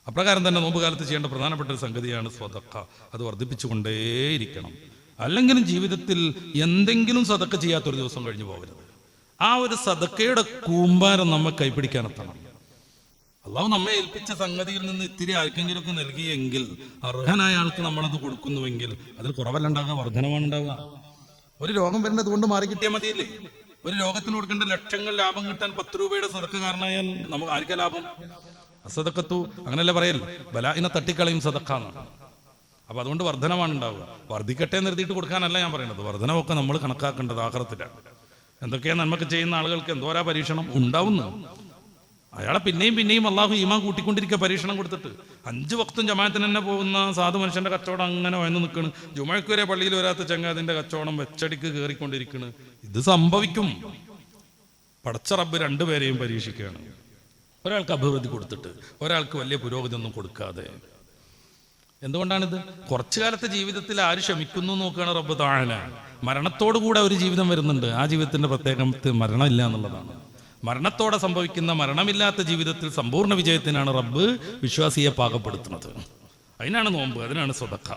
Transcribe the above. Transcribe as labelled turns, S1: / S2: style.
S1: അപ്രകാരം തന്നെ നോമ്പ് കാലത്ത് ചെയ്യേണ്ട പ്രധാനപ്പെട്ട ഒരു സംഗതിയാണ് സ്വതക്ക. അത് വർദ്ധിപ്പിച്ചുകൊണ്ടേയിരിക്കണം. അല്ലെങ്കിലും ജീവിതത്തിൽ എന്തെങ്കിലും സദക്ക ചെയ്യാത്തൊരു ദിവസം കഴിഞ്ഞു പോകരുത്. ആ ഒരു സദക്കയുടെ കൂമ്പാരം നമ്മെ കൈപ്പിടിക്കാനെത്തണം. അള്ളാഹു നമ്മെ ഏൽപ്പിച്ച സംഗതിയിൽ നിന്ന് ഇത്തിരി ആർക്കെങ്കിലുമൊക്കെ നൽകിയെങ്കിൽ, അർഹനായ ആൾക്ക് നമ്മളത് കൊടുക്കുന്നുവെങ്കിൽ അതിൽ കുറവല്ല ഉണ്ടാകുക, വർധനമാണ് ഉണ്ടാവുക. ഒരു രോഗം വരുന്നത് കൊണ്ട് മാറി കിട്ടിയാൽ മതിയില്ലേ? ഒരു രോഗത്തിന് കൊടുക്കേണ്ട ലക്ഷങ്ങൾ ലാഭം കിട്ടാൻ 10 രൂപയുടെ സദക്ക കാരണമായാൽ നമുക്ക് ആർക്കാ ലാഭം? അസദക്കത്തു അങ്ങനെയല്ല പറയൽ, ബലാഇനെ തട്ടിക്കളയും സദക്കാന്ന്. അപ്പൊ അതുകൊണ്ട് വർധനമാണ് ഉണ്ടാവുക. വർദ്ധിക്കട്ടെ നിർത്തിയിട്ട് കൊടുക്കാനല്ല ഞാൻ പറയുന്നത്. വർധനമൊക്കെ നമ്മൾ കണക്കാക്കേണ്ടത് ആഖിറത്തിലാണ്. എന്തൊക്കെയാ നന്മക്ക് ചെയ്യുന്ന ആളുകൾക്ക് എന്തോരാ പരീക്ഷണം ഉണ്ടാവുന്നു. അയാളെ പിന്നെയും പിന്നെയും അള്ളാഹു ഈമാൻ കൂട്ടിക്കൊണ്ടിരിക്കുക പരീക്ഷണം കൊടുത്തിട്ട്. 5 വക്തും ജമാഅത്തിന് തന്നെ പോകുന്ന സാധു മനുഷ്യന്റെ കച്ചവടം അങ്ങനെ വന്നു നിൽക്കണ്. ജുമയ്ക്ക് വരെ പള്ളിയിൽ വരാത്ത ചങ്ങാതിന്റെ കച്ചവടം വെച്ചടിക്ക് കയറിക്കൊണ്ടിരിക്കണ്. ഇത് സംഭവിക്കും. പടച്ച റബ്ബ് 2 പേരെയും പരീക്ഷിക്കുകയാണ്. ഒരാൾക്ക് അഭിവൃദ്ധി കൊടുത്തിട്ട് ഒരാൾക്ക് വലിയ പുരോഗതി ഒന്നും കൊടുക്കാതെ. എന്തുകൊണ്ടാണിത്? കുറച്ചു കാലത്തെ ജീവിതത്തിൽ ആര് ക്ഷമിക്കുന്നു നോക്കുകയാണ് റബ്ബ് തആല. മരണത്തോടു കൂടെ ഒരു ജീവിതം വരുന്നുണ്ട്. ആ ജീവിതത്തിന്റെ പ്രത്യേകത മരണമില്ല എന്നുള്ളതാണ്. മരണത്തോടെ സംഭവിക്കുന്ന മരണമില്ലാത്ത ജീവിതത്തിൽ സമ്പൂർണ്ണ വിജയത്തിനാണ് റബ്ബ് വിശ്വാസിയെ പാകപ്പെടുത്തുന്നത്. അതിനാണ് നോമ്പ്, അതിനാണ് സ്വതക്ക.